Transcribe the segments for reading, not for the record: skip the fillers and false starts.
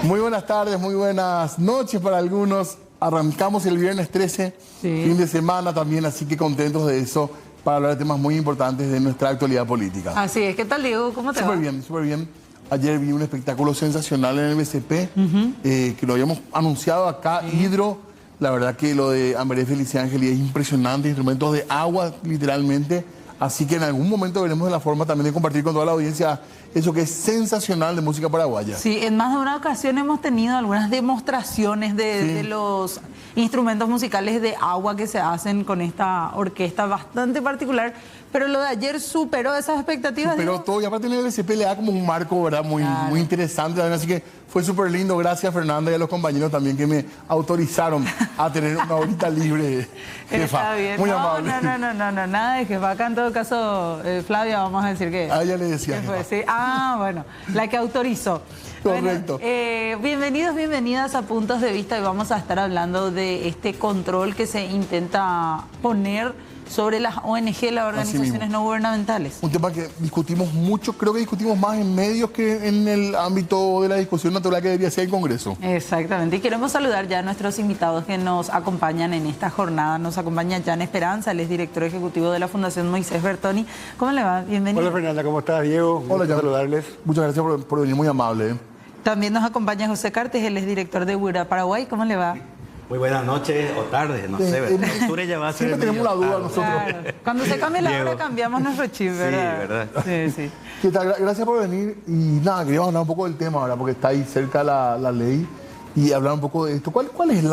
Muy buenas tardes, muy buenas noches para algunos. Arrancamos el viernes 13, fin de semana también, así que contentos de eso para hablar de temas muy importantes de nuestra actualidad política. Así es. ¿Qué tal, Diego? ¿Cómo te va? Súper bien, súper bien. Ayer vi un espectáculo sensacional en el BCP, que lo habíamos anunciado acá, Hidro. La verdad que lo de Amberé Felicidad Angelía es impresionante, instrumentos de agua, literalmente. Así que en algún momento veremos la forma también de compartir con toda la audiencia eso que es sensacional de música paraguaya. Sí, en más de una ocasión hemos tenido algunas demostraciones de los instrumentos musicales de agua que se hacen con esta orquesta bastante particular, pero lo de ayer superó esas expectativas. Pero todo, y aparte en el BCP le da como un marco, ¿verdad? Muy interesante, así que fue súper lindo. Gracias, Fernanda, y a los compañeros también que me autorizaron a tener una horita libre, jefa. Está bien. Muy amable. No, nada de jefa. Acá en todo caso, Flavia, vamos a decir que... A ella le decía jefa. Sí. Ah, bueno, la que autorizó. Correcto. Bueno, bienvenidos, bienvenidas a Puntos de Vista, y vamos a estar hablando de este control que se intenta poner sobre las ONG, las organizaciones no gubernamentales. Un tema que discutimos mucho, creo que discutimos más en medios que en el ámbito de la discusión natural que debería ser el Congreso. Exactamente, y queremos saludar ya a nuestros invitados que nos acompañan en esta jornada. Nos acompaña Jan Esperanza, él es director ejecutivo de la Fundación Moisés Bertoni. ¿Cómo le va? Bienvenido. Hola, Fernanda, ¿cómo estás, Diego? Hola, Jan. Saludarles. Muchas gracias por venir, muy amable. También nos acompaña José Cartes, él es director de Wira Paraguay. ¿Cómo le va? Muy buenas noches o tardes, no sé, ¿verdad? Octubre ya va a ser. Siempre tenemos la duda nosotros. Claro. Cuando se cambie la hora cambiamos nuestro chip, ¿verdad? Sí, ¿verdad? Sí. ¿Qué tal? Gracias por venir. Y nada, queríamos hablar un poco del tema ahora, porque está ahí cerca la ley, y hablar un poco de esto. ¿Cuál es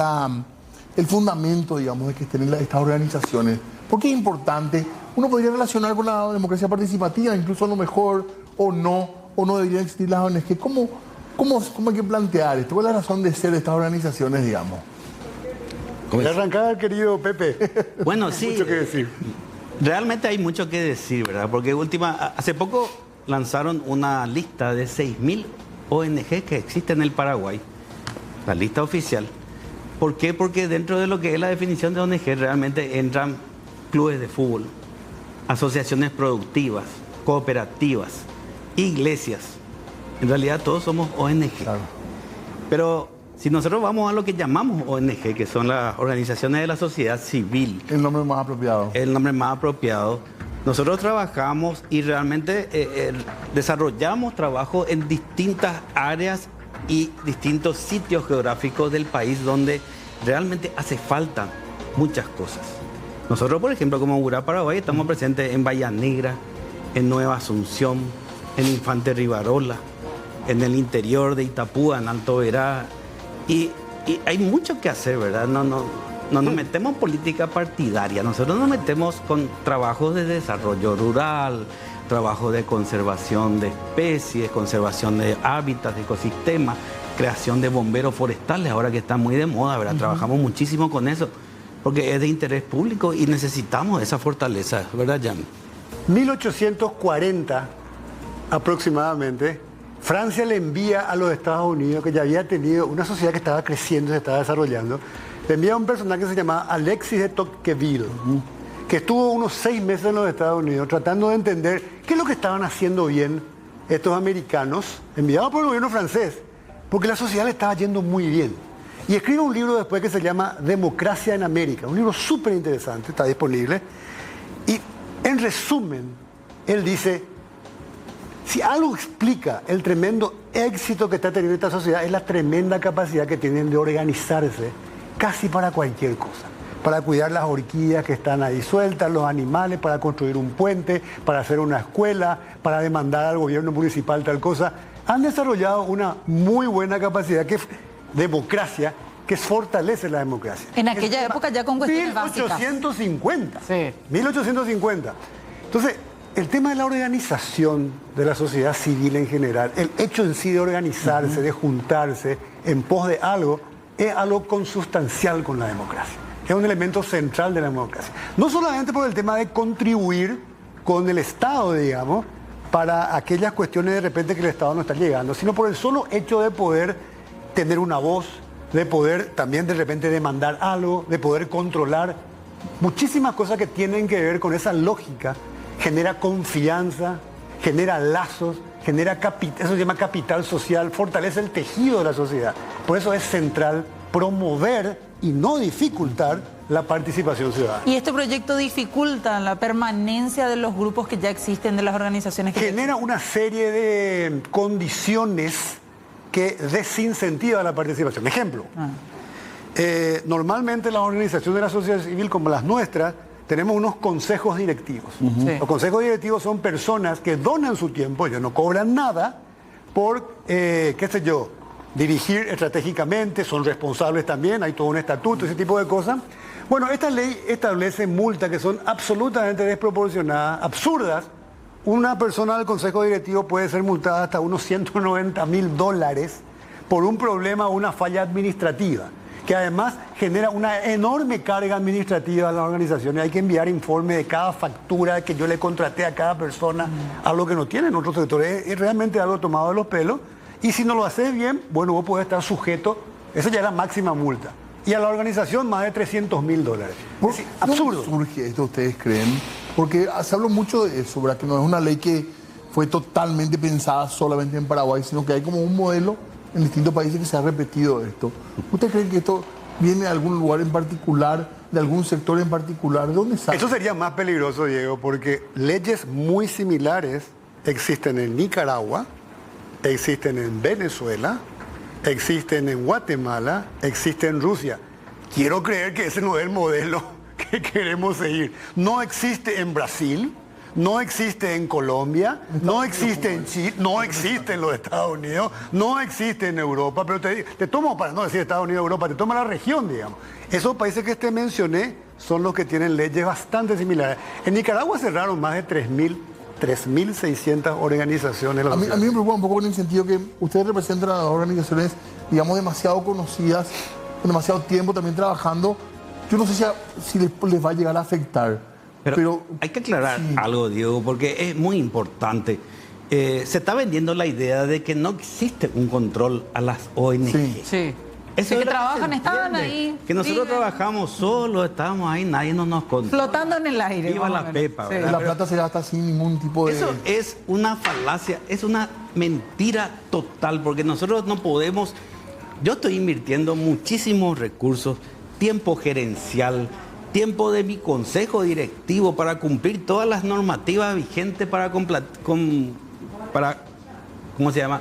el fundamento, digamos, de que estén estas organizaciones? ¿Por qué es importante? Uno podría relacionar con la democracia participativa, incluso a lo mejor, o no deberían existir las ONG. ¿Cómo hay que plantear esto? ¿Cuál es la razón de ser de estas organizaciones, digamos? ¿Puede arrancar, querido Pepe? Bueno, sí. Mucho que decir. Realmente hay mucho que decir, ¿verdad? Porque hace poco lanzaron una lista de 6.000 ONG que existen en el Paraguay. La lista oficial. ¿Por qué? Porque dentro de lo que es la definición de ONG realmente entran clubes de fútbol, asociaciones productivas, cooperativas, iglesias. En realidad todos somos ONG. Claro. Pero si nosotros vamos a lo que llamamos ONG, que son las organizaciones de la sociedad civil. El nombre más apropiado. El nombre más apropiado. Nosotros trabajamos y realmente desarrollamos trabajo en distintas áreas y distintos sitios geográficos del país donde realmente hace falta muchas cosas. Nosotros, por ejemplo, como Wira Paraguay, estamos presentes en Bahía Negra, en Nueva Asunción, en Infante Rivarola, en el interior de Itapúa, en Alto Verá. Y hay mucho que hacer, ¿verdad? No nos metemos en política partidaria. Nosotros nos metemos con trabajos de desarrollo rural, trabajo de conservación de especies, conservación de hábitats, de ecosistemas, creación de bomberos forestales, ahora que está muy de moda, ¿verdad? Trabajamos muchísimo con eso, porque es de interés público y necesitamos esa fortaleza, ¿verdad, Jan? 1840 aproximadamente, Francia le envía a los Estados Unidos, que ya había tenido una sociedad que estaba creciendo, se estaba desarrollando, le envía a un personaje que se llamaba Alexis de Tocqueville, que estuvo unos 6 meses en los Estados Unidos tratando de entender qué es lo que estaban haciendo bien estos americanos, enviados por el gobierno francés, porque la sociedad le estaba yendo muy bien. Y escribe un libro después que se llama Democracia en América, un libro súper interesante, está disponible. Y en resumen, él dice: si algo explica el tremendo éxito que está teniendo esta sociedad, es la tremenda capacidad que tienen de organizarse casi para cualquier cosa. Para cuidar las orquídeas que están ahí sueltas, los animales, para construir un puente, para hacer una escuela, para demandar al gobierno municipal tal cosa. Han desarrollado una muy buena capacidad, que es democracia, que fortalece la democracia. En aquella época ya con cuestiones 1850. Sí. 1850. Entonces, el tema de la organización de la sociedad civil en general, el hecho en sí de organizarse, de juntarse en pos de algo, es algo consustancial con la democracia. Es un elemento central de la democracia. No solamente por el tema de contribuir con el Estado, digamos, para aquellas cuestiones de repente que el Estado no está llegando, sino por el solo hecho de poder tener una voz, de poder también de repente demandar algo, de poder controlar muchísimas cosas que tienen que ver con esa lógica. Genera confianza, genera lazos, genera eso se llama capital social, fortalece el tejido de la sociedad. Por eso es central promover y no dificultar la participación ciudadana. ¿Y este proyecto dificulta la permanencia de los grupos que ya existen, de las organizaciones que genera una serie de condiciones que desincentivan la participación? Ejemplo, normalmente las organizaciones de la sociedad civil como las nuestras tenemos unos consejos directivos. Sí. Los consejos directivos son personas que donan su tiempo, ellos no cobran nada por, qué sé yo, dirigir estratégicamente, son responsables también, hay todo un estatuto, ese tipo de cosas. Bueno, esta ley establece multas que son absolutamente desproporcionadas, absurdas. Una persona del consejo directivo puede ser multada hasta unos $190.000 por un problema o una falla administrativa, que además genera una enorme carga administrativa a las organizaciones. Hay que enviar informe de cada factura que yo le contraté a cada persona, algo que no tienen otros sectores. Es realmente algo tomado de los pelos. Y si no lo haces bien, bueno, vos podés estar sujeto, esa ya es la máxima multa. Y a la organización más de $300.000. Es absurdo. ¿Cómo surge esto, ustedes creen? Porque se habló mucho de eso, ¿verdad? Que no es una ley que fue totalmente pensada solamente en Paraguay, sino que hay como un modelo en distintos países que se ha repetido esto. ¿Ustedes creen que esto viene de algún lugar en particular, de algún sector en particular? ¿De dónde sale? Eso sería más peligroso, Diego, porque leyes muy similares existen en Nicaragua, existen en Venezuela, existen en Guatemala, existen en Rusia. Quiero creer que ese no es el modelo que queremos seguir. No existe en Brasil, no existe en Colombia, no existe en Chile, no existe en los Estados Unidos, no existe en Europa, pero te tomo, para no decir Estados Unidos, Europa, te toma la región, digamos. Esos países que te mencioné son los que tienen leyes bastante similares. En Nicaragua cerraron más de 3.600 organizaciones. A mí me preocupa un poco en el sentido que ustedes representan a las organizaciones, digamos, demasiado conocidas, con demasiado tiempo también trabajando. Yo no sé si les va a llegar a afectar. Pero hay que aclarar algo, Diego, porque es muy importante. Se está vendiendo la idea de que no existe un control a las ONG. Sí. Eso que es lo trabajan, se estaban entiende. ahí. Que nosotros viven, trabajamos solos, estábamos ahí, nadie nos controla. flotando en el aire. Viva más o la menos. pepa, Sí. ¿verdad? la plata se gasta sin ningún tipo de... Eso es una falacia, es una mentira total, porque nosotros no podemos... Yo estoy invirtiendo muchísimos recursos, tiempo gerencial, tiempo de mi consejo directivo para cumplir todas las normativas vigentes para ¿cómo se llama?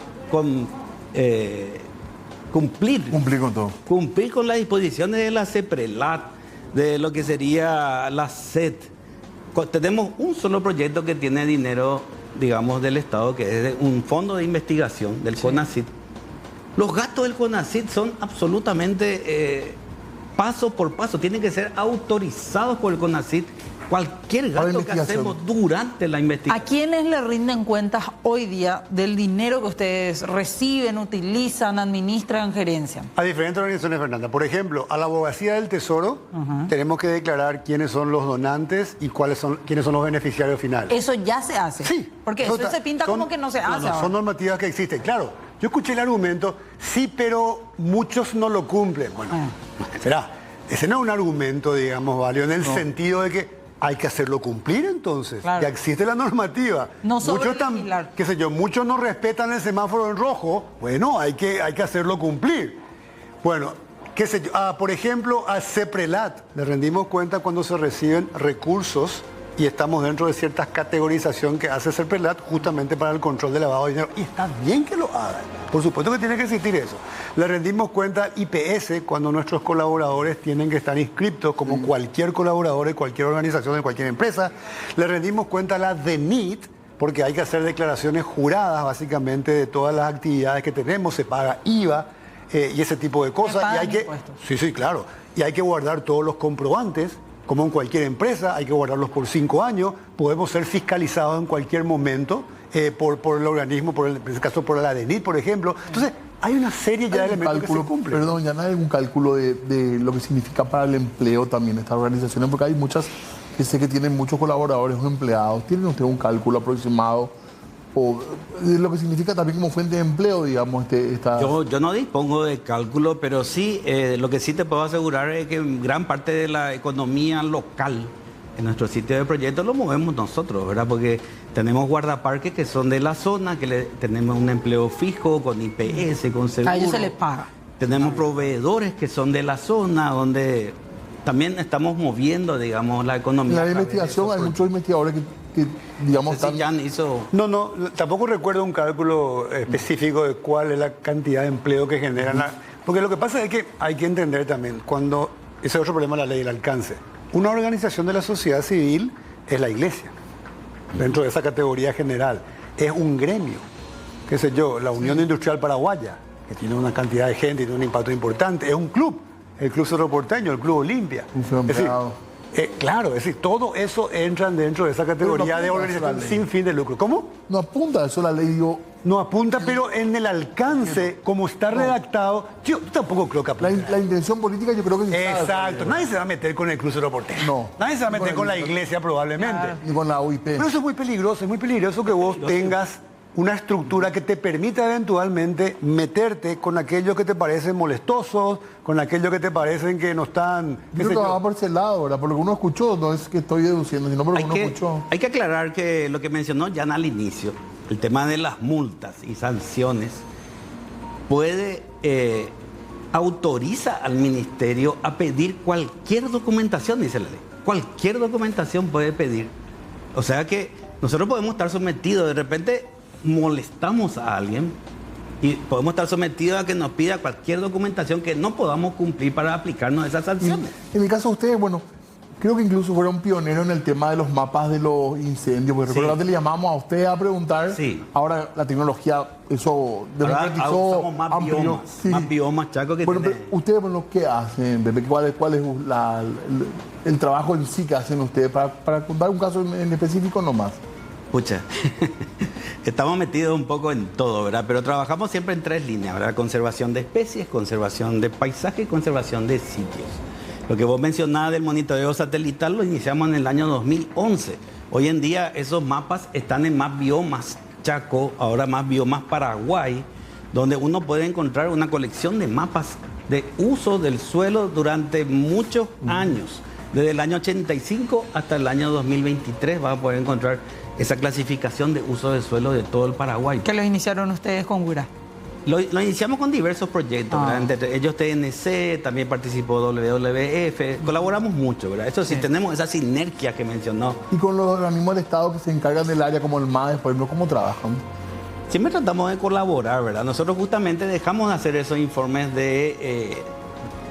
Cumplir con todo. Cumplir con las disposiciones de la CEPRELAT, de lo que sería la SET. Tenemos un solo proyecto que tiene dinero, digamos, del Estado, que es un fondo de investigación del CONACYT. Los gastos del CONACYT son absolutamente paso por paso, tienen que ser autorizados por el CONACYT. Cualquier gasto que hacemos durante la investigación. ¿A quiénes le rinden cuentas hoy día del dinero que ustedes reciben, utilizan, administran, gerencian? A diferentes organizaciones, Fernanda. Por ejemplo, a la Abogacía del Tesoro tenemos que declarar quiénes son los donantes y quiénes son los beneficiarios finales. Eso ya se hace. Sí. Porque eso se pinta como que no se hace. Son normativas que existen. Claro, yo escuché el argumento, sí, pero muchos no lo cumplen. Bueno, será. Ese no es un argumento, digamos, válido en el sentido de que hay que hacerlo cumplir entonces. Claro. Ya existe la normativa. No muchos qué sé yo, muchos no respetan el semáforo en rojo. Bueno, hay que hacerlo cumplir. Bueno, qué sé yo, por ejemplo, a CEPRELAT le rendimos cuenta cuando se reciben recursos y estamos dentro de ciertas categorización que hace CEPRELAT justamente para el control del lavado de dinero. Y está bien que lo hagan. Por supuesto que tiene que existir eso. Le rendimos cuenta IPS cuando nuestros colaboradores tienen que estar inscriptos como cualquier colaborador de cualquier organización, de cualquier empresa. Le rendimos cuenta a la DENIT porque hay que hacer declaraciones juradas básicamente de todas las actividades que tenemos. Se paga IVA y ese tipo de cosas. Y hay que, sí, claro. Y hay que guardar todos los comprobantes. Como en cualquier empresa, hay que guardarlos por 5 años, podemos ser fiscalizados en cualquier momento por el organismo, en este caso por la DENIT, por ejemplo. Entonces, hay una serie ya de elementos que se cumplen. Perdón, ya no hay algún cálculo de lo que significa para el empleo también estas organizaciones, porque hay muchas que sé que tienen muchos colaboradores o empleados. ¿Tienen ustedes un cálculo aproximado o de lo que significa también como fuente de empleo, digamos? Yo no dispongo de cálculo, pero sí, lo que sí te puedo asegurar es que gran parte de la economía local en nuestro sitio de proyecto lo movemos nosotros, ¿verdad? Porque tenemos guardaparques que son de la zona, tenemos un empleo fijo con IPS, con seguro. A ellos se les paga. Tenemos proveedores que son de la zona, donde también estamos moviendo, digamos, la economía. En la investigación hay muchos investigadores que digamos, no sé si Jan hizo... No, tampoco recuerdo un cálculo específico de cuál es la cantidad de empleo que generan. Porque lo que pasa es que hay que entender también, cuando, ese es otro problema de la ley, el alcance. Una organización de la sociedad civil es la iglesia, dentro de esa categoría general. Es un gremio, qué sé yo, la Unión Industrial Paraguaya, que tiene una cantidad de gente y tiene un impacto importante. Es un club, el Club Cerro Porteño, el Club Olimpia. Es decir, claro, es decir, todo eso entra dentro de esa categoría de organización sin fin de lucro. ¿Cómo? No apunta eso la ley, digo. No apunta, pero en el alcance, como está redactado, yo tampoco creo que apunte. La intención política yo creo que sí. Exacto. Nadie se va a meter con el Club Cerro Porteño. No. Nadie se va a meter con la iglesia probablemente. Ni con la OIP. Pero eso es muy peligroso que vos tengas una estructura que te permita eventualmente meterte con aquellos que te parecen molestosos, con aquellos que te parecen que no están... Yo creo que va por ese lado, ¿verdad? Por lo que uno escuchó, no es que estoy deduciendo, sino por lo que uno escuchó. Hay que aclarar que lo que mencionó Jan al inicio, el tema de las multas y sanciones, autoriza al ministerio a pedir cualquier documentación, dice la ley. Cualquier documentación puede pedir. O sea que nosotros podemos estar sometidos, de repente molestamos a alguien y podemos estar sometidos a que nos pida cualquier documentación que no podamos cumplir para aplicarnos esas sanciones. En el caso de ustedes, bueno, creo que incluso fueron pioneros en el tema de los mapas de los incendios, porque recuerda que le llamamos a ustedes a preguntar. Sí. Ahora la tecnología, eso democratizó más biomas, Chaco, que bueno, pero ustedes, bueno, ¿qué hacen, Pepe? ¿Cuál es el trabajo en sí que hacen ustedes? Para contar un caso en específico nomás. Escucha, estamos metidos un poco en todo, ¿verdad? Pero trabajamos siempre en 3 líneas, ¿verdad? Conservación de especies, conservación de paisaje y conservación de sitios. Lo que vos mencionabas del monitoreo satelital lo iniciamos en el año 2011. Hoy en día esos mapas están en Más Biomas Chaco, ahora Más Biomas Paraguay, donde uno puede encontrar una colección de mapas de uso del suelo durante muchos años. Desde el año 85 hasta el año 2023 vas a poder encontrar esa clasificación de uso del suelo de todo el Paraguay. ¿Qué lo iniciaron ustedes con Gura? Lo iniciamos con diversos proyectos, entre ellos TNC, también participó WWF, colaboramos mucho, ¿verdad? Eso sí, tenemos esa sinergia que mencionó. Y con los organismos del Estado que se encargan del área como el MADES, por ejemplo, ¿cómo trabajan? Siempre tratamos de colaborar, ¿verdad? Nosotros justamente dejamos de hacer esos informes de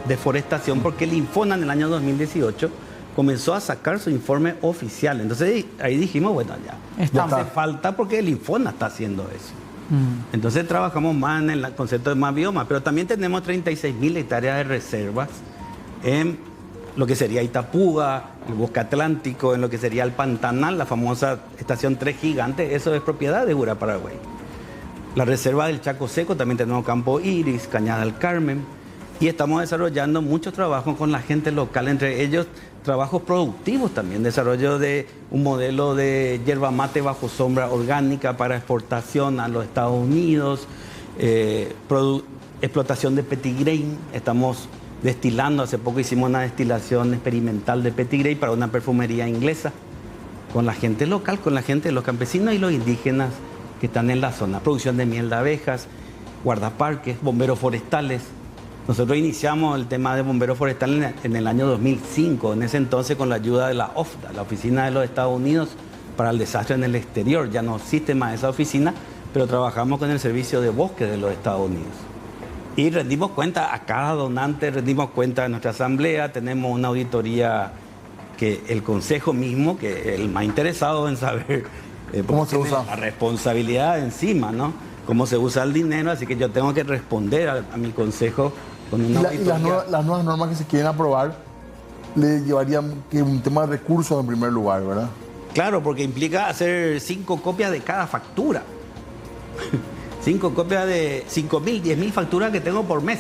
deforestación porque el Infona en el año 2018 comenzó a sacar su informe oficial. Entonces ahí dijimos, bueno, ya hace falta porque el Infona está haciendo eso. Entonces trabajamos más en el concepto de Más Biomas, pero también tenemos 36.000 hectáreas de reservas en lo que sería Itapuga, el Bosque Atlántico, en lo que sería el Pantanal, la famosa estación 3 Gigantes, eso es propiedad de Gura Paraguay. La reserva del Chaco Seco, también tenemos Campo Iris, Cañada del Carmen, y estamos desarrollando muchos trabajos con la gente local, entre ellos trabajos productivos también, desarrollo de un modelo de yerba mate bajo sombra orgánica para exportación a los Estados Unidos, explotación de petigrain, estamos destilando, hace poco hicimos una destilación experimental de petigrain para una perfumería inglesa, con la gente local, con la gente, los campesinos y los indígenas que están en la zona, producción de miel de abejas, guardaparques, bomberos forestales. Nosotros iniciamos el tema de bomberos forestales en el año 2005, en ese entonces con la ayuda de la OFDA, la Oficina de los Estados Unidos para el Desastre en el Exterior. Ya no existe más esa oficina, pero trabajamos con el Servicio de Bosque de los Estados Unidos. Y rendimos cuenta a cada donante, rendimos cuenta de nuestra asamblea, tenemos una auditoría que el Consejo mismo, que es el más interesado en saber cómo se usa la responsabilidad encima, ¿no? Cómo se usa el dinero, así que yo tengo que responder a mi Consejo con una auditoría. Y las nuevas normas que se quieren aprobar le llevarían que un tema de recursos en primer lugar, ¿verdad? Claro, porque implica hacer 5 copias de cada factura. 5 copias de 5.000, 10.000 facturas que tengo por mes.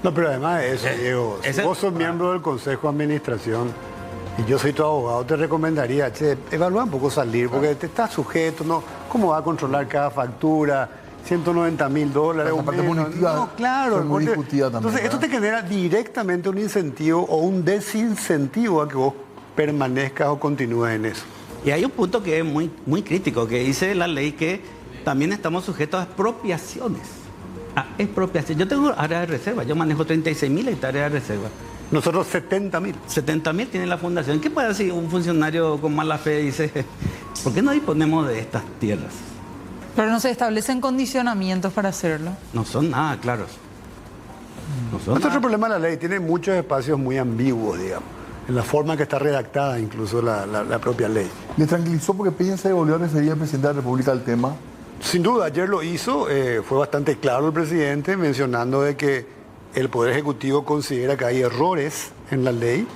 No, pero además de eso, Diego, si vos sos miembro del Consejo de Administración y yo soy tu abogado, te recomendaría, evalúa un poco salir, porque te estás sujeto, ¿no? ¿Cómo va a controlar cada factura? $190.000 o menos. No, claro. Muy discutida también, entonces, esto te genera directamente un incentivo o un desincentivo a que vos permanezcas o continúes en eso. Y hay un punto que es muy, muy crítico, que dice la ley que también estamos sujetos a expropiaciones. A expropiación. Yo tengo área de reserva, yo manejo 36.000 hectáreas de reserva. Nosotros 70.000. 70.000 tiene la fundación. ¿Qué pasa si un funcionario con mala fe dice, ¿por qué no disponemos de estas tierras? Pero no se establecen condicionamientos para hacerlo. No son nada claros. No son Este es nada. otro problema de la ley, tiene muchos espacios muy ambiguos, digamos, en la forma que está redactada incluso la propia ley. ¿Les tranquilizó porque Peña se devolvió a referir al presidente de la República al tema? Sin duda, ayer lo hizo, fue bastante claro el presidente mencionando de que el Poder Ejecutivo considera que hay errores en la ley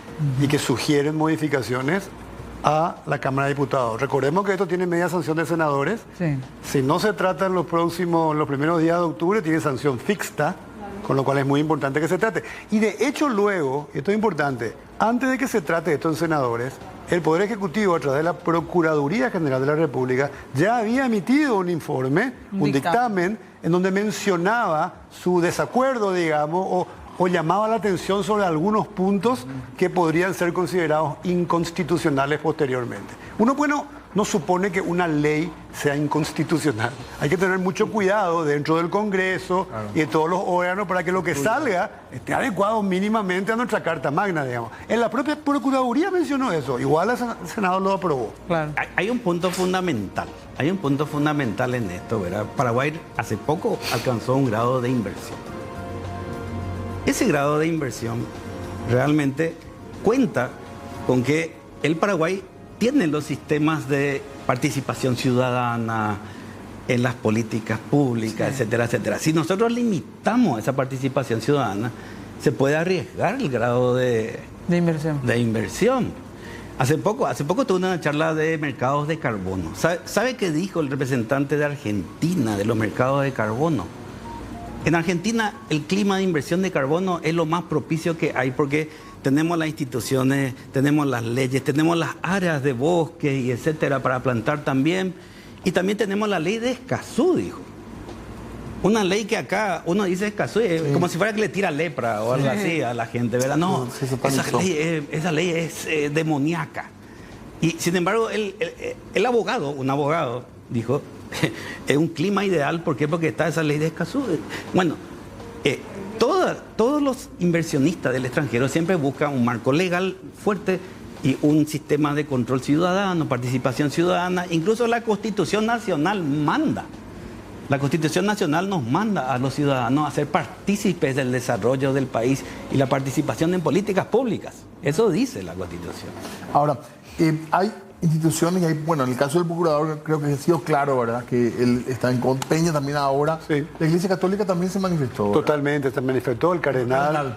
y que sugieren modificaciones a la Cámara de Diputados. Recordemos que esto tiene media sanción de senadores. Sí. Si no se trata en los primeros días de octubre, tiene sanción fixta, con lo cual es muy importante que se trate. Y de hecho luego, esto es importante, antes de que se trate esto en senadores, el Poder Ejecutivo, a través de la Procuraduría General de la República, ya había emitido un informe, un dictamen, en donde mencionaba su desacuerdo, digamos, o llamaba la atención sobre algunos puntos que podrían ser considerados inconstitucionales posteriormente. Uno, bueno, no supone que una ley sea inconstitucional. Hay que tener mucho cuidado dentro del Congreso y de todos los órganos para que lo que salga esté adecuado mínimamente a nuestra Carta Magna, digamos. En la propia Procuraduría mencionó eso, igual el Senado lo aprobó. Claro. Hay un punto fundamental, en esto, ¿verdad? Paraguay hace poco alcanzó un grado de inversión. Ese grado de inversión realmente cuenta con que el Paraguay tiene los sistemas de participación ciudadana en las políticas públicas, etcétera, etcétera. Si nosotros limitamos esa participación ciudadana, se puede arriesgar el grado de inversión. Hace poco tuve una charla de mercados de carbono. ¿Sabe qué dijo el representante de Argentina de los mercados de carbono? En Argentina el clima de inversión de carbono es lo más propicio que hay porque tenemos las instituciones, tenemos las leyes, tenemos las áreas de bosque y etcétera para plantar también. Y también tenemos la ley de Escazú, dijo. Una ley que acá uno dice Escazú, como si fuera que le tira lepra o algo así a la gente, ¿verdad? No, esa ley es demoníaca. Y sin embargo, un abogado, dijo, es un clima ideal, ¿por qué? Porque está esa ley de Escazú. Bueno, todos los inversionistas del extranjero siempre buscan un marco legal fuerte y un sistema de control ciudadano, participación ciudadana. Incluso la Constitución Nacional manda. La Constitución Nacional nos manda a los ciudadanos a ser partícipes del desarrollo del país y la participación en políticas públicas. Eso dice la Constitución. Ahora, hay instituciones y hay, bueno, en el caso del procurador creo que ha sido claro, ¿verdad? Que él está en Peña también ahora. Sí. La Iglesia Católica también se manifestó, ¿verdad? Totalmente, se manifestó el cardenal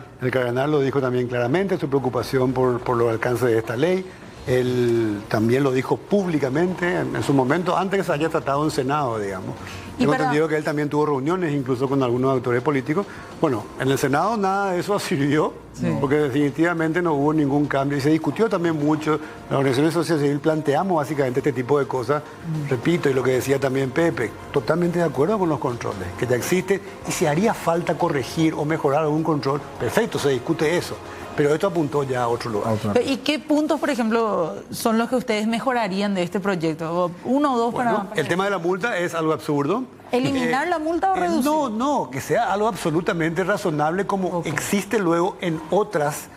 lo dijo también claramente, su preocupación por los alcances de esta ley. Él también lo dijo públicamente en su momento, antes que se haya tratado en Senado, digamos. Tengo entendido que él también tuvo reuniones incluso con algunos actores políticos. Bueno, en el Senado nada de eso sirvió, porque definitivamente no hubo ningún cambio. Y se discutió también mucho. Las organizaciones de sociedad civil planteamos básicamente este tipo de cosas. Repito, y lo que decía también Pepe, totalmente de acuerdo con los controles, que ya existen. Y si haría falta corregir o mejorar algún control, perfecto, se discute eso. Pero esto apuntó ya a otro lugar. ¿Y qué puntos, por ejemplo, son los que ustedes mejorarían de este proyecto? ¿Uno o dos para el tema de la multa es algo absurdo. ¿Eliminar la multa o reducir? No, que sea algo absolutamente razonable como existe luego en otras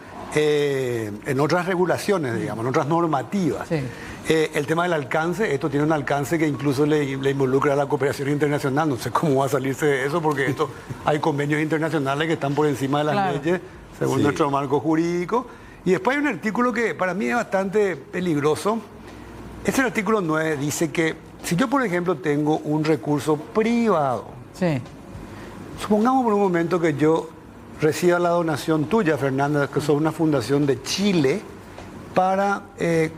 regulaciones, digamos, en otras normativas. Sí. El tema del alcance, esto tiene un alcance que incluso le involucra a la cooperación internacional. No sé cómo va a salirse de eso porque hay convenios internacionales que están por encima de las leyes, según nuestro marco jurídico. Y después hay un artículo que para mí es bastante peligroso. Este artículo 9 dice que si yo, por ejemplo, tengo un recurso privado, supongamos por un momento que yo reciba la donación tuya, Fernanda, que sos una fundación de Chile, para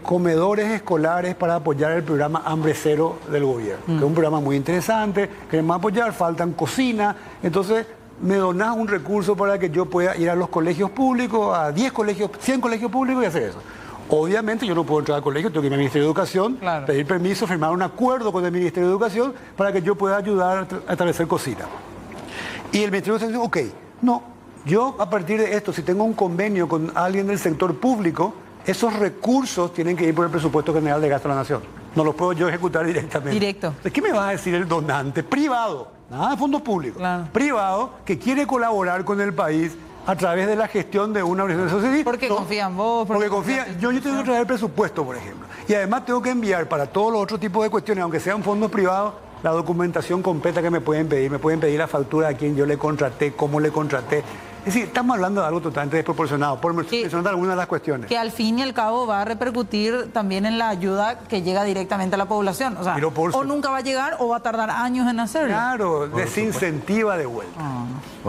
comedores escolares para apoyar el programa Hambre Cero del gobierno, que es un programa muy interesante, queremos apoyar, faltan cocina, entonces me donás un recurso para que yo pueda ir a los colegios públicos, a 10 colegios, 100 colegios públicos y hacer eso. Obviamente yo no puedo entrar al colegio, tengo que ir al Ministerio de Educación, pedir permiso, firmar un acuerdo con el Ministerio de Educación para que yo pueda ayudar a establecer cocina. Y el Ministerio de Educación dice, ok, no, yo a partir de esto, si tengo un convenio con alguien del sector público, esos recursos tienen que ir por el presupuesto general de gasto de la nación. No los puedo yo ejecutar directamente. Directo. ¿De qué me va a decir el donante privado? Nada de fondos públicos. Claro. Privado que quiere colaborar con el país a través de la gestión de una organización civil. Porque confía en vos. Porque confía. Yo tengo que traer presupuesto, por ejemplo. Y además tengo que enviar para todos los otros tipos de cuestiones, aunque sean fondos privados, la documentación completa que me pueden pedir. Me pueden pedir la factura a quien yo le contraté, cómo le contraté. Es decir, estamos hablando de algo totalmente desproporcionado, por mencionar algunas de las cuestiones. Que al fin y al cabo va a repercutir también en la ayuda que llega directamente a la población. O sea, o nunca va a llegar o va a tardar años en hacerlo. Claro, desincentiva de vuelta.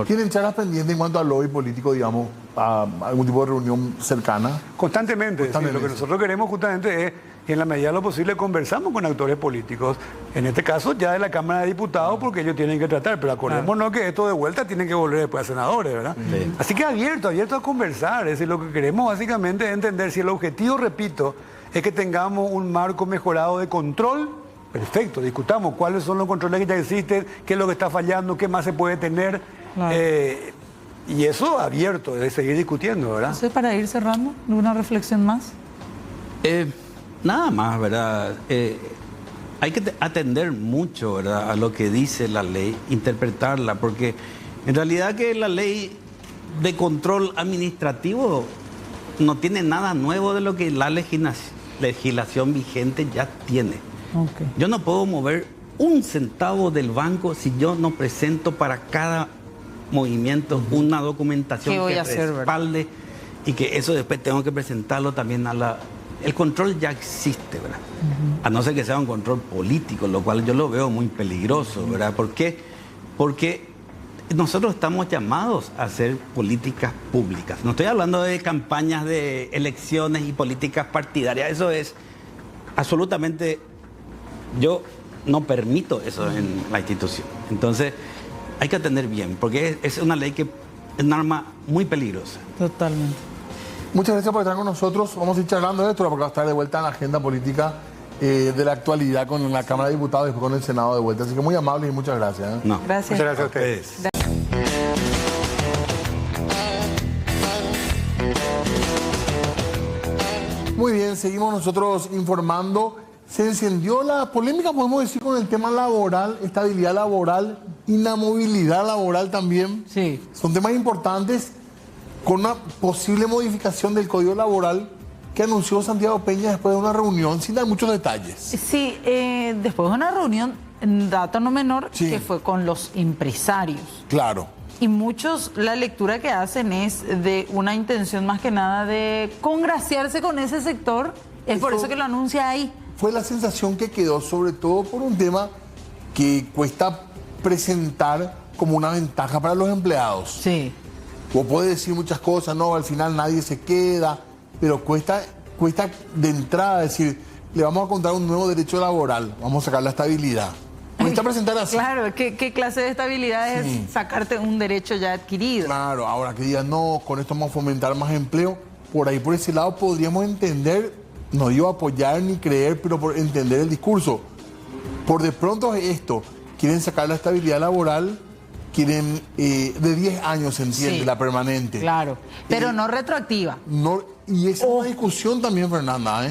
¿Tienen charlas pendientes en cuanto al lobby político, digamos, a algún tipo de reunión cercana? Constantemente. Sí, lo que nosotros queremos justamente es que en la medida de lo posible conversamos con actores políticos, en este caso ya de la Cámara de Diputados, porque ellos tienen que tratar, pero acordémonos que esto de vuelta tienen que volver después a senadores, ¿verdad? Sí. Así que abierto a conversar, es decir, lo que queremos básicamente es entender si el objetivo, repito, es que tengamos un marco mejorado de control. Perfecto, discutamos cuáles son los controles que ya existen, qué es lo que está fallando, qué más se puede tener. Claro. Y eso abierto, de seguir discutiendo, ¿verdad? Entonces, para ir cerrando, ¿alguna reflexión más? Nada más, ¿verdad? Hay que atender mucho, ¿verdad?, a lo que dice la ley, interpretarla, porque en realidad que la ley de control administrativo no tiene nada nuevo de lo que la legislación vigente ya tiene. Okay. Yo no puedo mover un centavo del banco si yo no presento para cada movimiento una documentación que respalde y que eso después tengo que presentarlo también a la... El control ya existe, ¿verdad? A no ser que sea un control político, lo cual yo lo veo muy peligroso, ¿verdad? ¿Por qué? Porque nosotros estamos llamados a hacer políticas públicas. No estoy hablando de campañas de elecciones y políticas partidarias. Eso es absolutamente... Yo no permito eso en la institución. Entonces, hay que atender bien, porque es una ley que es un arma muy peligrosa. Totalmente. Muchas gracias por estar con nosotros. Vamos a ir charlando de esto, porque va a estar de vuelta en la agenda política de la actualidad con la Cámara de Diputados y después con el Senado de vuelta. Así que muy amable y muchas gracias. No. Gracias. Muchas gracias a ustedes. Muy bien, seguimos nosotros informando. Se encendió la polémica, podemos decir, con el tema laboral, estabilidad laboral, inamovilidad laboral también. Sí. Son temas importantes, con una posible modificación del Código Laboral que anunció Santiago Peña después de una reunión, sin dar muchos detalles. Sí, después de una reunión, dato no menor, sí, que fue con los empresarios. Claro. Y muchos, la lectura que hacen es de una intención más que nada de congraciarse con ese sector. Es por eso que lo anuncia ahí. Fue la sensación que quedó, sobre todo por un tema que cuesta presentar como una ventaja para los empleados. Sí. O puede decir muchas cosas, no, al final nadie se queda, pero cuesta de entrada decir, le vamos a contar un nuevo derecho laboral, vamos a sacar la estabilidad. Cuesta presentar así. Claro, ¿qué clase de estabilidad es sacarte un derecho ya adquirido? Claro, ahora que digan, no, con esto vamos a fomentar más empleo, por ahí por ese lado podríamos entender, no digo apoyar ni creer, pero por entender el discurso. Por de pronto esto, quieren sacar la estabilidad laboral, quieren de 10 años, se entiende, sí, la permanente. Claro, pero no retroactiva. No, y esa es una discusión también, Fernanda,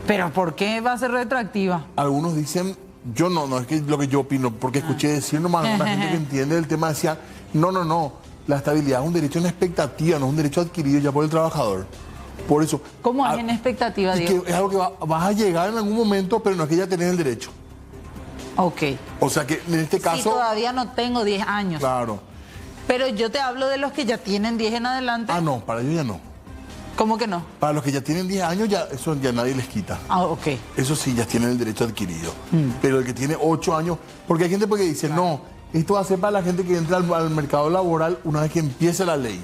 ¿Pero por qué va a ser retroactiva? Algunos dicen, yo no es que lo que yo opino, porque escuché decir nomás a una gente que entiende el tema, decía, no, la estabilidad es un derecho en expectativa, no es un derecho adquirido ya por el trabajador. Por eso... ¿Cómo es en expectativa, Diego? Que es algo que vas a llegar en algún momento, pero no es que ya tenés el derecho. Ok. O sea que en este caso... Sí, todavía no tengo 10 años. Claro. Pero yo te hablo de los que ya tienen 10 en adelante. Ah, no, para ellos ya no. ¿Cómo que no? Para los que ya tienen 10 años, ya eso ya nadie les quita. Ah, ok. Eso sí, ya tienen el derecho adquirido. Pero el que tiene 8 años... Porque hay gente que dice, no, esto va a ser para la gente que entra al mercado laboral una vez que empiece la ley.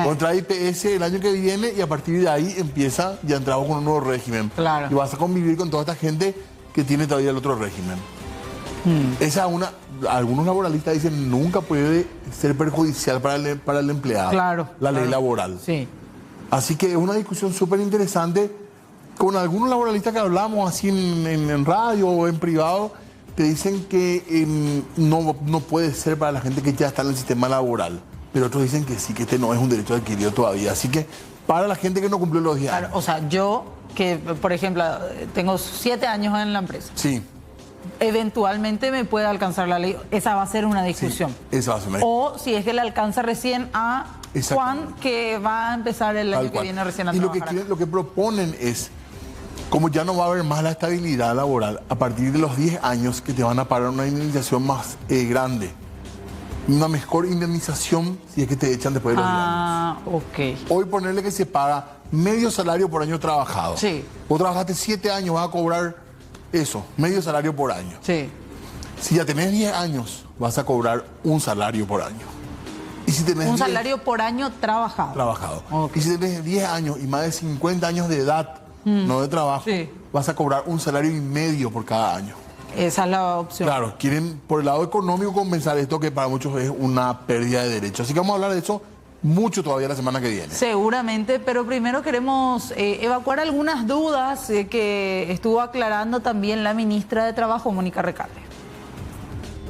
Contra IPS el año que viene y a partir de ahí empieza, ya entramos con un nuevo régimen. Claro. Y vas a convivir con toda esta gente que tiene todavía el otro régimen. Esa algunos laboralistas dicen nunca puede ser perjudicial para el empleado. Claro. La ley laboral. Sí. Así que es una discusión súper interesante. Con algunos laboralistas que hablamos así en radio o en privado, te dicen que no puede ser para la gente que ya está en el sistema laboral. Pero otros dicen que sí, que este no es un derecho adquirido todavía. Así que para la gente que no cumplió los 10 años. Claro, o sea, yo que, por ejemplo, tengo 7 años en la empresa. Sí. Eventualmente me puede alcanzar la ley. Esa va a ser una discusión. Sí, esa va a ser una discusión. O si es que le alcanza recién a Juan, que va a empezar el año que viene recién a trabajar. Y lo que proponen es, como ya no va a haber más la estabilidad laboral, a partir de los 10 años que te van a pagar una indemnización más grande. Una mejor indemnización si es que te echan después de los 10 años. Ok. Hoy ponerle que se paga medio salario por año trabajado. Sí. Vos trabajaste 7 años, vas a cobrar eso, medio salario por año. Sí. Si ya tenés 10 años, vas a cobrar un salario por año. Y si tenés Un salario por año trabajado. Okay. Y si tenés 10 años y más de 50 años de edad, no de trabajo, sí, vas a cobrar un salario y medio por cada año. Esa es la opción. Claro, quieren por el lado económico compensar esto que para muchos es una pérdida de derechos. Así que vamos a hablar de eso mucho todavía la semana que viene. Seguramente, pero primero queremos evacuar algunas dudas que estuvo aclarando también la ministra de Trabajo, Mónica Recalde.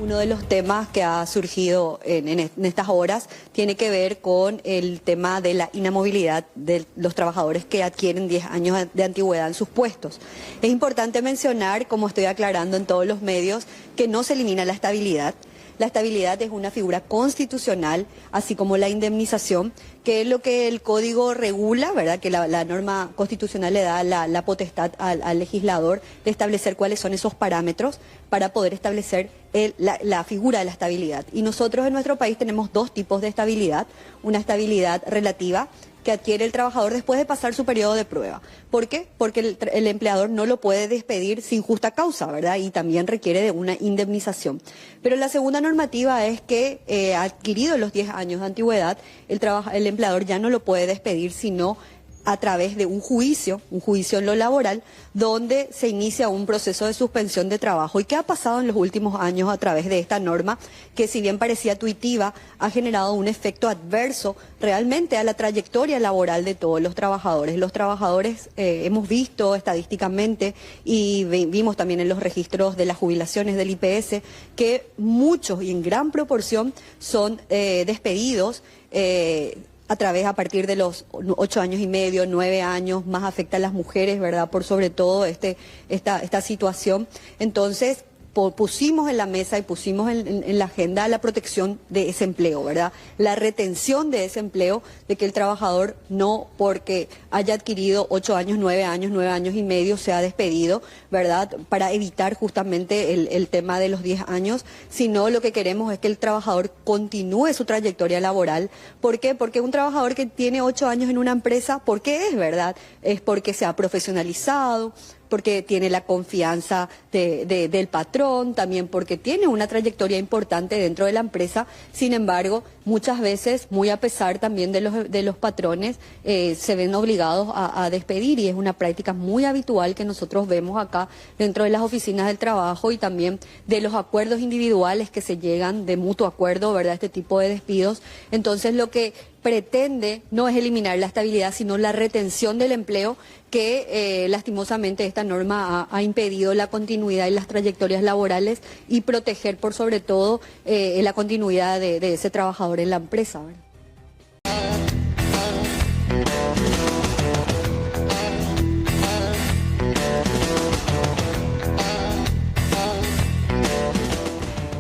Uno de los temas que ha surgido en estas horas tiene que ver con el tema de la inamovilidad de los trabajadores que adquieren 10 años de antigüedad en sus puestos. Es importante mencionar, como estoy aclarando en todos los medios, que no se elimina la estabilidad. La estabilidad es una figura constitucional, así como la indemnización, que es lo que el código regula, ¿verdad? Que la norma constitucional le da la potestad al legislador de establecer cuáles son esos parámetros para poder establecer la figura de la estabilidad. Y nosotros en nuestro país tenemos dos tipos de estabilidad: una estabilidad relativa, que adquiere el trabajador después de pasar su periodo de prueba. ¿Por qué? Porque el empleador no lo puede despedir sin justa causa, ¿verdad? Y también requiere de una indemnización. Pero la segunda normativa es que adquirido los 10 años de antigüedad, el empleador ya no lo puede despedir, sino a través de un juicio en lo laboral, donde se inicia un proceso de suspensión de trabajo. ¿Y qué ha pasado en los últimos años a través de esta norma? Que si bien parecía tuitiva, ha generado un efecto adverso realmente a la trayectoria laboral de todos los trabajadores. Los trabajadores, hemos visto estadísticamente y vimos también en los registros de las jubilaciones del IPS, que muchos y en gran proporción son despedidos a partir de los 8 años y medio, 9 años, más afecta a las mujeres, ¿verdad? Por sobre todo esta situación. Entonces, pusimos en la mesa y pusimos en la agenda la protección de ese empleo, ¿verdad? La retención de ese empleo, de que el trabajador no porque haya adquirido 8 años, 9 años y medio, sea despedido, ¿verdad? Para evitar justamente el tema de los 10 años, sino lo que queremos es que el trabajador continúe su trayectoria laboral. ¿Por qué? Porque un trabajador que tiene 8 años en una empresa, ¿por qué es, verdad? Es porque se ha profesionalizado, porque tiene la confianza del patrón, también porque tiene una trayectoria importante dentro de la empresa. Sin embargo, muchas veces, muy a pesar también de los patrones, se ven obligados a despedir, y es una práctica muy habitual que nosotros vemos acá dentro de las oficinas del trabajo, y también de los acuerdos individuales que se llegan de mutuo acuerdo, ¿verdad? Este tipo de despidos. Entonces, lo que pretende no es eliminar la estabilidad, sino la retención del empleo, que lastimosamente esta norma ha impedido la continuidad y las trayectorias laborales, y proteger por sobre todo la continuidad de ese trabajador en la empresa, ¿verdad?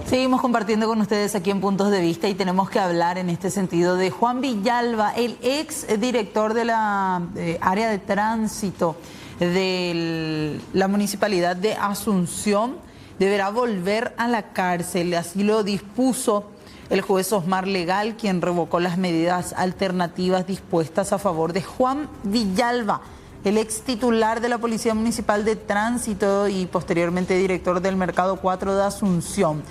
Seguimos compartiendo con ustedes aquí en Puntos de Vista, y tenemos que hablar en este sentido de Juan Villalba, el ex director de la área de tránsito de la Municipalidad de Asunción. Deberá volver a la cárcel, así lo dispuso el juez Osmar Legal, quien revocó las medidas alternativas dispuestas a favor de Juan Villalba, el ex titular de la Policía Municipal de Tránsito y posteriormente director del Mercado 4 de Asunción.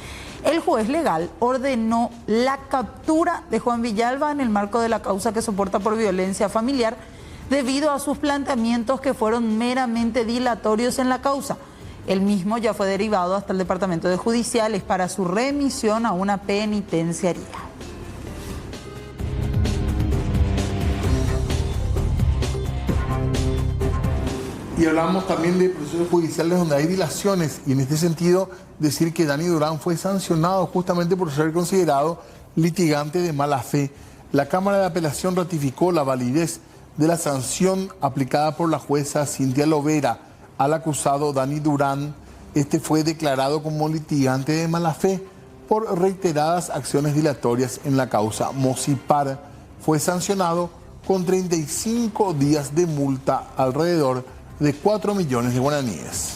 El juez legal ordenó la captura de Juan Villalba en el marco de la causa que soporta por violencia familiar, debido a sus planteamientos que fueron meramente dilatorios en la causa. El mismo ya fue derivado hasta el Departamento de Judiciales para su remisión a una penitenciaría. Y hablamos también de procesos judiciales donde hay dilaciones, y en este sentido decir que Dani Durán fue sancionado justamente por ser considerado litigante de mala fe. La Cámara de Apelación ratificó la validez de la sanción aplicada por la jueza Cintia Lovera al acusado Dani Durán. Este fue declarado como litigante de mala fe por reiteradas acciones dilatorias en la causa Mosipar. Fue sancionado con 35 días de multa, alrededor de 4 millones de guaraníes.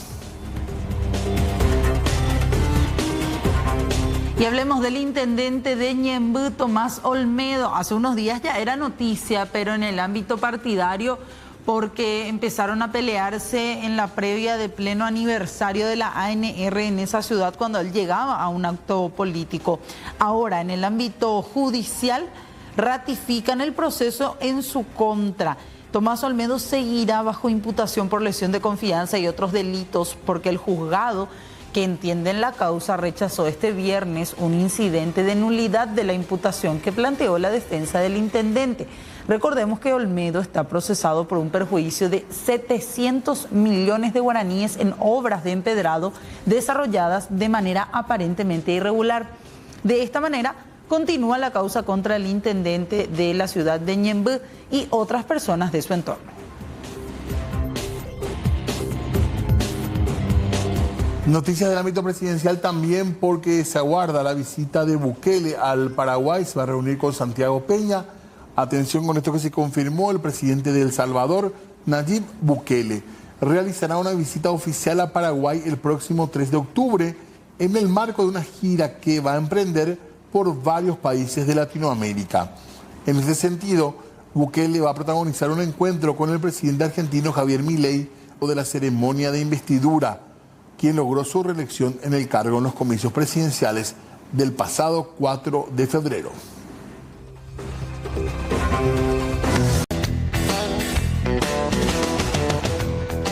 Y hablemos del intendente de Ñemby, Tomás Olmedo. Hace unos días ya era noticia, pero en el ámbito partidario, porque empezaron a pelearse en la previa de pleno aniversario de la ANR en esa ciudad cuando él llegaba a un acto político. Ahora, en el ámbito judicial, ratifican el proceso en su contra. Tomás Olmedo seguirá bajo imputación por lesión de confianza y otros delitos porque el juzgado que entiende en la causa rechazó este viernes un incidente de nulidad de la imputación que planteó la defensa del intendente. Recordemos que Olmedo está procesado por un perjuicio de 700 millones de guaraníes en obras de empedrado desarrolladas de manera aparentemente irregular. De esta manera, continúa la causa contra el intendente de la ciudad de Ñemby y otras personas de su entorno. Noticias del ámbito presidencial también, porque se aguarda la visita de Bukele al Paraguay. Se va a reunir con Santiago Peña. Atención con esto que se confirmó: el presidente de El Salvador, Nayib Bukele, realizará una visita oficial a Paraguay el próximo 3 de octubre en el marco de una gira que va a emprender por varios países de Latinoamérica. En ese sentido, Bukele va a protagonizar un encuentro con el presidente argentino Javier Milei o de la ceremonia de investidura, quien logró su reelección en el cargo en los comicios presidenciales del pasado 4 de febrero.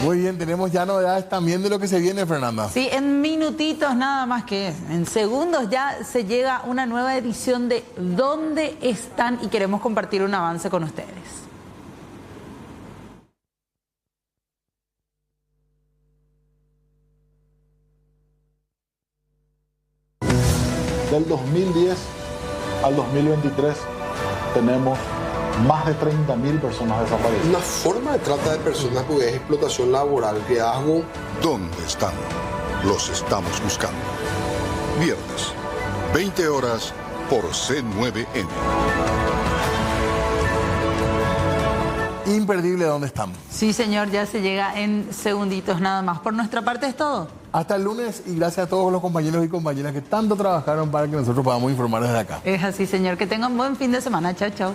Muy bien, tenemos ya novedades también de lo que se viene, Fernanda. Sí, en minutitos nada más que en segundos ya se llega una nueva edición de ¿Dónde están? Y queremos compartir un avance con ustedes. Del 2010 al 2023 tenemos más de 30.000 personas desaparecidas. Una forma de trata de personas porque es explotación laboral, riesgo. ¿Dónde están? Los estamos buscando. Viernes, 20 horas por C9N. Imperdible ¿Dónde están? Sí, señor, ya se llega en segunditos nada más. Por nuestra parte es todo. Hasta el lunes y gracias a todos los compañeros y compañeras que tanto trabajaron para que nosotros podamos informar desde acá. Es así, señor. Que tengan buen fin de semana. Chao, chao.